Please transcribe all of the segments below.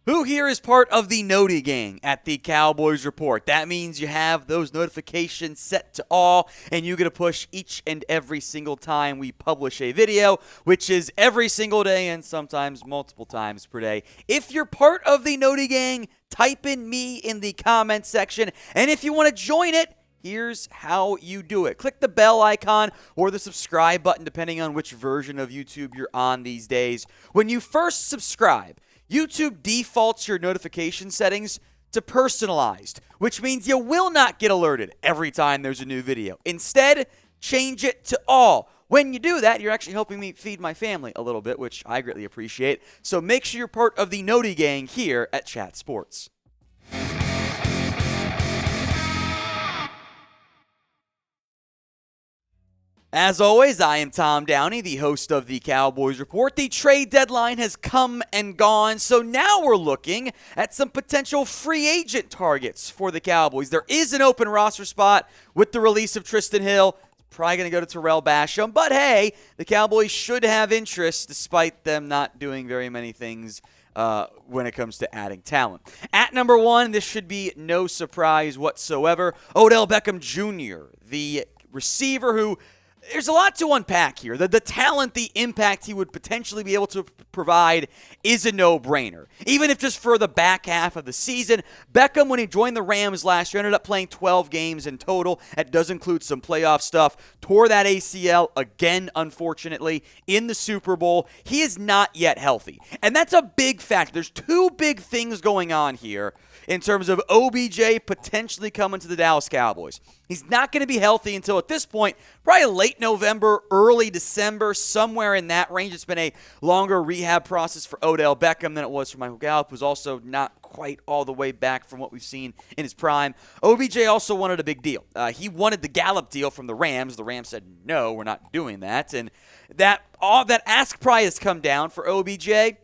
Who here is part of the Noti Gang at the Cowboys Report? That means you have those notifications set to all, and you get a push each and every single time we publish a video, which is every single day and sometimes multiple times per day. If you're part of the Noti Gang, type in me in the comments section, and if you want to join it, here's how you do it. Click the bell icon or the subscribe button, depending on which version of YouTube you're on these days. When you first subscribe, YouTube defaults your notification settings to personalized, which means you will not get alerted every time there's a new video. Instead, change it to all. When you do that, you're actually helping me feed my family a little bit, which I greatly appreciate. So make sure you're part of the Noti Gang here at Chat Sports. As always, I am Tom Downey, the host of the Cowboys Report. The trade deadline has come and gone, so now we're looking at some potential free agent targets for the Cowboys. There is an open roster spot with the release of Trysten Hill. It's probably going to go to Terrell Basham, but hey, the Cowboys should have interest despite them not doing very many things when it comes to adding talent. At number one, this should be no surprise whatsoever, Odell Beckham Jr., the receiver who... There's a lot to unpack here. The talent, the impact he would potentially be able to provide is a no-brainer. Even if just for the back half of the season, Beckham, when he joined the Rams last year, ended up playing 12 games in total. That does include some playoff stuff. Tore that ACL again, unfortunately, in the Super Bowl. He is not yet healthy. And that's a big factor. There's two big things going on here in terms of OBJ potentially coming to the Dallas Cowboys. He's not going to be healthy until, at this point, probably late November, early December, somewhere in that range. It's been a longer rehab process for Odell Beckham than it was for Michael Gallup, who's also not quite all the way back from what we've seen in his prime. OBJ also wanted a big deal. He wanted the Gallup deal from the Rams. The Rams said, no, we're not doing that. And that ask price has come down for OBJ.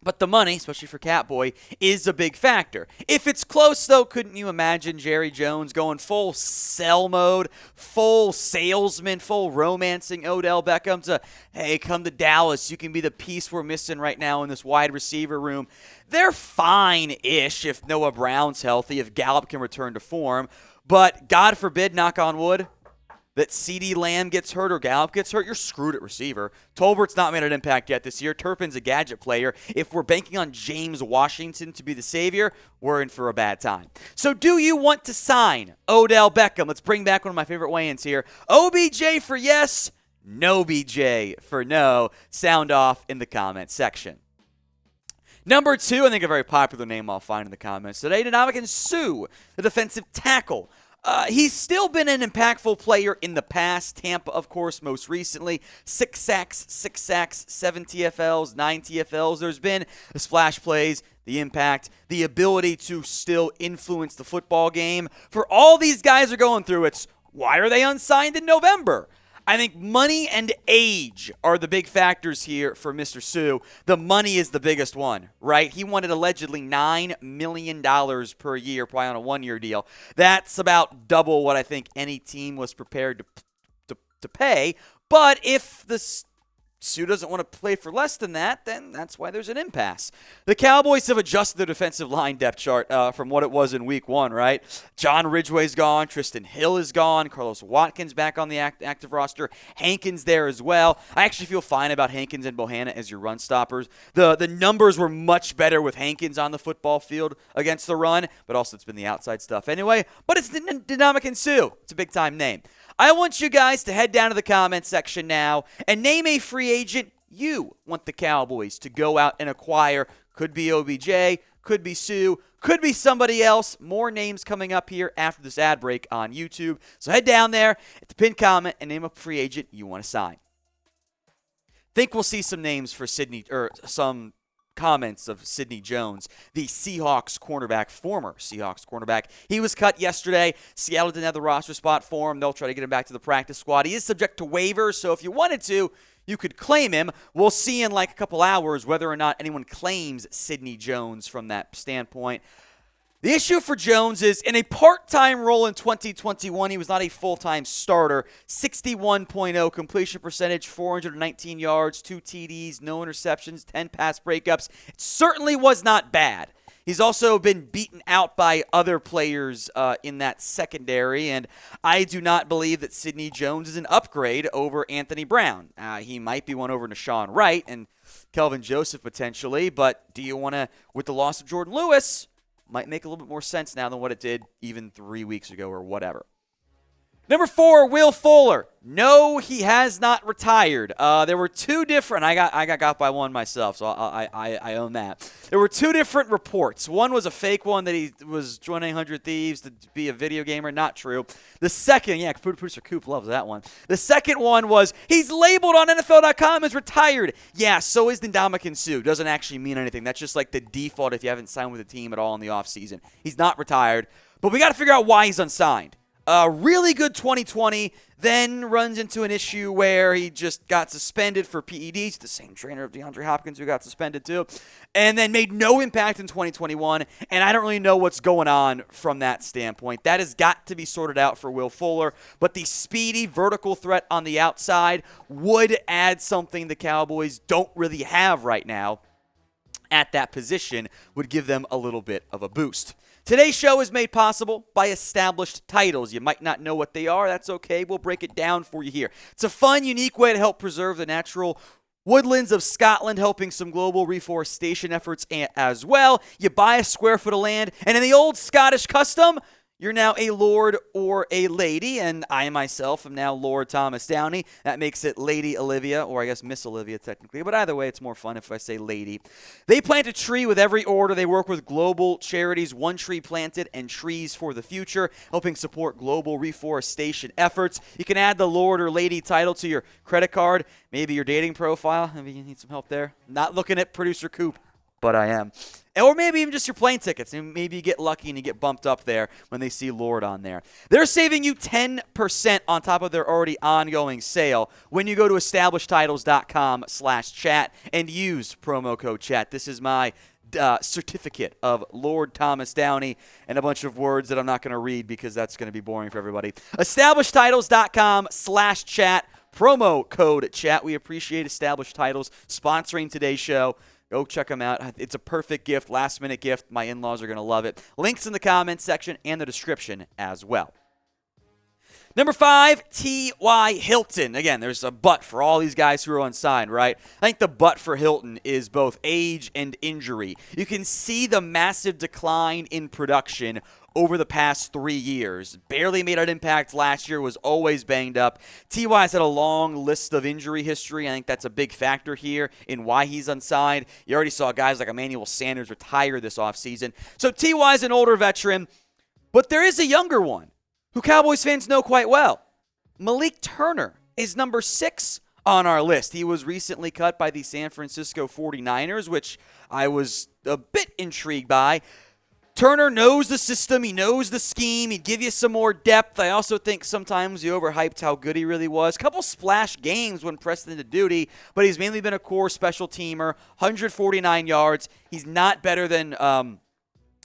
But the money, especially for Catboy, is a big factor. If it's close, though, couldn't you imagine Jerry Jones going full sell mode, full salesman, full romancing Odell Beckham to, hey, come to Dallas. You can be the piece we're missing right now in this wide receiver room. They're fine-ish if Noah Brown's healthy, if Gallup can return to form. But God forbid, knock on wood, that CeeDee Lamb gets hurt or Gallup gets hurt, you're screwed at receiver. Tolbert's not made an impact yet this year. Turpin's a gadget player. If we're banking on James Washington to be the savior, we're in for a bad time. So do you want to sign Odell Beckham? Let's bring back one of my favorite weigh-ins here. OBJ for yes, NOBJ for no. Sound off in the comment section. Number two, I think a very popular name I'll find in the comments today, Ndamukong Suh, the defensive tackle. He's still been an impactful player in the past. Tampa, of course, most recently. 6 sacks, 7 TFLs, 9 TFLs. There's been the splash plays, the impact, the ability to still influence the football game. For all these guys are going through, it's why are they unsigned in November? I think money and age are the big factors here for Mr. Suh. The money is the biggest one, right? He wanted allegedly $9 million per year, probably on a one-year deal. That's about double what I think any team was prepared to pay. But if the Suh doesn't want to play for less than that, then that's why there's an impasse. The Cowboys have adjusted their defensive line depth chart from what it was in week one, right? John Ridgeway's gone. Trysten Hill is gone. Carlos Watkins back on the active roster. Hankins there as well. I actually feel fine about Hankins and Bohanna as your run stoppers. The numbers were much better with Hankins on the football field against the run, but also it's been the outside stuff anyway. But it's Ndamukong Suh. It's a big-time name. I want you guys to head down to the comments section now and name a free agent you want the Cowboys to go out and acquire. Could be OBJ, could be Suh, could be somebody else. More names coming up here after this ad break on YouTube. So head down there at the pinned comment and name a free agent you want to sign. Think we'll see some names for some comments of Sidney Jones, the Seahawks cornerback, former Seahawks cornerback. He was cut yesterday. Seattle didn't have the roster spot for him. They'll try to get him back to the practice squad. He is subject to waivers, so if you wanted to, you could claim him. We'll see in like a couple hours whether or not anyone claims Sidney Jones from that standpoint. The issue for Jones is in a part-time role in 2021, he was not a full-time starter. 61.0 completion percentage, 419 yards, 2 TDs, no interceptions, 10 pass breakups. It certainly was not bad. He's also been beaten out by other players in that secondary, and I do not believe that Sidney Jones is an upgrade over Anthony Brown. He might be one over Nashawn Wright and Kelvin Joseph potentially, but do you want to, with the loss of Jordan Lewis, might make a little bit more sense now than what it did even 3 weeks ago or whatever. Number 4, Will Fuller. No, he has not retired. There were 2 different. I got by one myself, so I own that. There were 2 different reports. One was a fake one that he was joining 100 Thieves to be a video gamer. Not true. The second, producer Coop loves that one. The second one was he's labeled on NFL.com as retired. Yeah, so is Ndamukong Suh. Doesn't actually mean anything. That's just like the default if you haven't signed with a team at all in the offseason. He's not retired, but we got to figure out why he's unsigned. Really good 2020, then runs into an issue where he just got suspended for PEDs, the same trainer of DeAndre Hopkins who got suspended too, and then made no impact in 2021, and I don't really know what's going on from that standpoint. That has got to be sorted out for Will Fuller, but the speedy vertical threat on the outside would add something the Cowboys don't really have right now at that position, would give them a little bit of a boost. Today's show is made possible by established titles. You might not know what they are. That's okay. We'll break it down for you here. It's a fun, unique way to help preserve the natural woodlands of Scotland, helping some global reforestation efforts as well. You buy a square foot of land, and in the old Scottish custom, you're now a lord or a lady, and I myself am now Lord Thomas Downey. That makes it Lady Olivia, or I guess Miss Olivia technically, but either way, it's more fun if I say lady. They plant a tree with every order. They work with global charities, One Tree Planted and Trees for the Future, helping support global reforestation efforts. You can add the lord or lady title to your credit card, maybe your dating profile. Maybe you need some help there. Not looking at producer Coop, but I am. Or maybe even just your plane tickets. And maybe you get lucky and you get bumped up there when they see Lord on there. They're saving you 10% on top of their already ongoing sale when you go to establishedtitles.com/chat and use promo code chat. This is my certificate of Lord Thomas Downey and a bunch of words that I'm not going to read because that's going to be boring for everybody. Establishedtitles.com/chat, promo code chat. We appreciate Established Titles sponsoring today's show. Go check them out. It's a perfect gift, last-minute gift. My in-laws are going to love it. Links in the comments section and the description as well. Number 5, T.Y. Hilton. Again, there's a but for all these guys who are unsigned, right? I think the but for Hilton is both age and injury. You can see the massive decline in production over the past 3 years. Barely made an impact last year, was always banged up. T.Y.'s had a long list of injury history. I think that's a big factor here in why he's unsigned. You already saw guys like Emmanuel Sanders retire this offseason. So T.Y.'s an older veteran, but there is a younger one who Cowboys fans know quite well. Malik Turner is number 6 on our list. He was recently cut by the San Francisco 49ers, which I was a bit intrigued by. Turner knows the system. He knows the scheme. He'd give you some more depth. I also think sometimes he overhyped how good he really was. A couple splash games when pressed into duty, but he's mainly been a core special teamer. 149 yards. He's not better than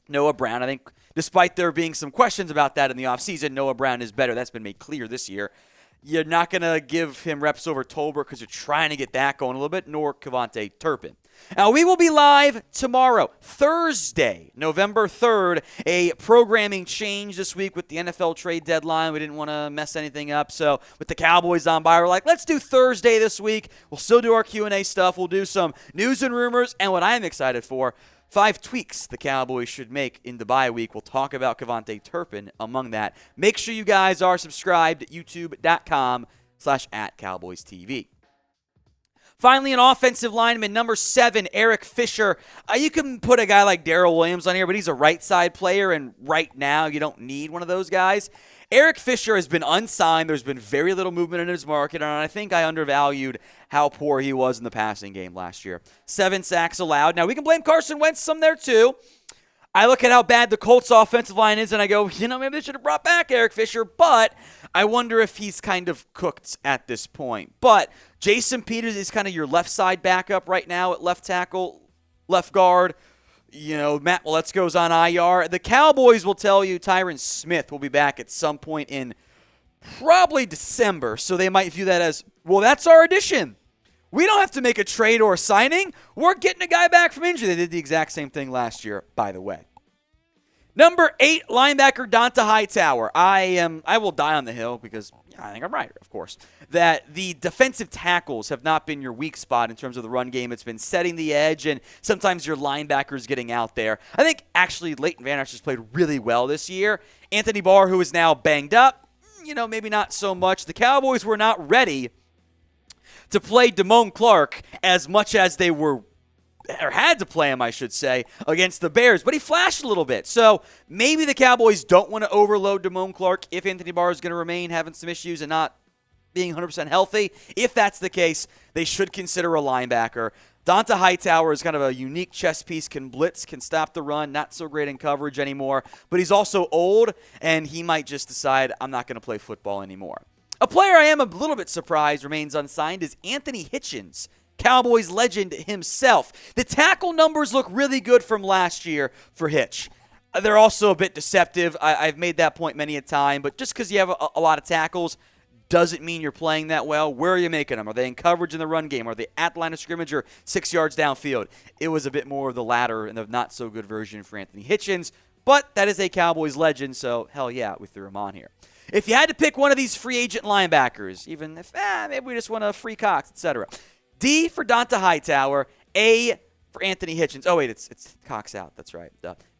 Noah Brown. I think despite there being some questions about that in the offseason, Noah Brown is better. That's been made clear this year. You're not going to give him reps over Tolbert because you're trying to get that going a little bit, nor Kevontae Turpin. Now, we will be live tomorrow, Thursday, November 3rd. A programming change this week with the NFL trade deadline. We didn't want to mess anything up, so with the Cowboys on by, we're like, let's do Thursday this week. We'll still do our Q&A stuff. We'll do some news and rumors, and what I'm excited for, 5 tweaks the Cowboys should make in the bye week. We'll talk about Kevontae Turpin among that. Make sure you guys are subscribed at youtube.com/@CowboysTV. Finally, an offensive lineman, number 7, Eric Fisher. You can put a guy like Darrell Williams on here, but he's a right side player, and right now you don't need one of those guys. Eric Fisher has been unsigned. There's been very little movement in his market, and I think I undervalued how poor he was in the passing game last year. 7 sacks allowed. Now, we can blame Carson Wentz some there, too. I look at how bad the Colts offensive line is, and I go, maybe they should have brought back Eric Fisher, but I wonder if he's kind of cooked at this point. But Jason Peters is kind of your left side backup right now at left tackle, left guard. Matt Waletzko's on IR. The Cowboys will tell you Tyron Smith will be back at some point in probably December, so they might view that as, well, that's our addition. We don't have to make a trade or a signing. We're getting a guy back from injury. They did the exact same thing last year, by the way. Number 8, linebacker Donta Hightower. I will die on the hill because I think I'm right, of course, that the defensive tackles have not been your weak spot in terms of the run game. It's been setting the edge and sometimes your linebackers getting out there. I think actually Leighton Van Asch has played really well this year. Anthony Barr, who is now banged up, maybe not so much. The Cowboys were not ready to play Damone Clark as much as they were, or had to play him, I should say, against the Bears. But he flashed a little bit. So maybe the Cowboys don't want to overload Damone Clark if Anthony Barr is going to remain having some issues and not being 100% healthy. If that's the case, they should consider a linebacker. Donta Hightower is kind of a unique chess piece, can blitz, can stop the run, not so great in coverage anymore. But he's also old, and he might just decide, I'm not going to play football anymore. A player I am a little bit surprised remains unsigned is Anthony Hitchens, Cowboys legend himself. The tackle numbers look really good from last year for Hitch. They're also a bit deceptive. I've made that point many a time, but just because you have a lot of tackles doesn't mean you're playing that well. Where are you making them? Are they in coverage in the run game? Are they at the line of scrimmage or 6 yards downfield? It was a bit more of the latter and the not-so-good version for Anthony Hitchens, but that is a Cowboys legend, so hell yeah, we threw him on here. If you had to pick one of these free agent linebackers, even if maybe we just want a free Cox, etc., D for Donta Hightower, A for Anthony Hitchens. Oh, wait, it's Cox out. That's right.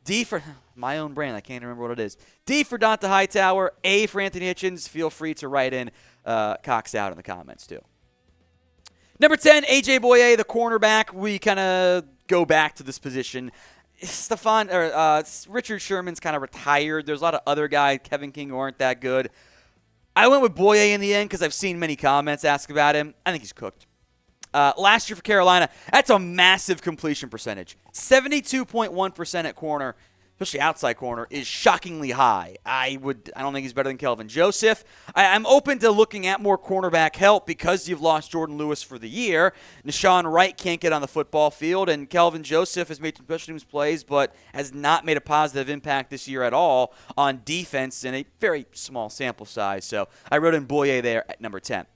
D for my own brand. I can't remember what it is. D for Donta Hightower, A for Anthony Hitchens. Feel free to write in Cox out in the comments, too. Number 10, A.J. Bouye, the cornerback. We kind of go back to this position. Richard Sherman's kind of retired. There's a lot of other guys, Kevin King, who aren't that good. I went with Bouye in the end because I've seen many comments ask about him. I think he's cooked. Last year for Carolina, that's a massive completion percentage. 72.1% at corner, especially outside corner, is shockingly high. I don't think he's better than Kelvin Joseph. I'm open to looking at more cornerback help because you've lost Jordan Lewis for the year. Nashawn Wright can't get on the football field, and Kelvin Joseph has made some special teams plays, but has not made a positive impact this year at all on defense in a very small sample size. So I wrote in Bouye there at number 10.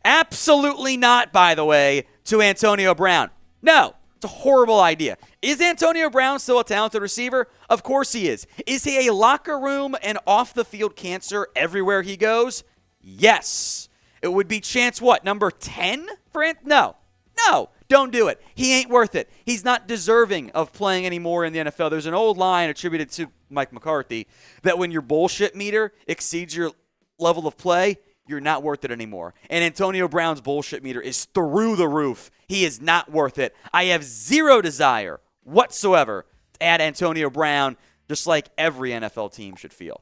Absolutely not, by the way, to Antonio Brown. No, it's a horrible idea. Is Antonio Brown still a talented receiver? Of course he is. Is he a locker room and off-the-field cancer everywhere he goes? Yes. It would be chance what, number 10 for No, don't do it. He ain't worth it. He's not deserving of playing anymore in the NFL. There's an old line attributed to Mike McCarthy that when your bullshit meter exceeds your level of play, you're not worth it anymore. And Antonio Brown's bullshit meter is through the roof. He is not worth it. I have zero desire whatsoever to add Antonio Brown, just like every NFL team should feel.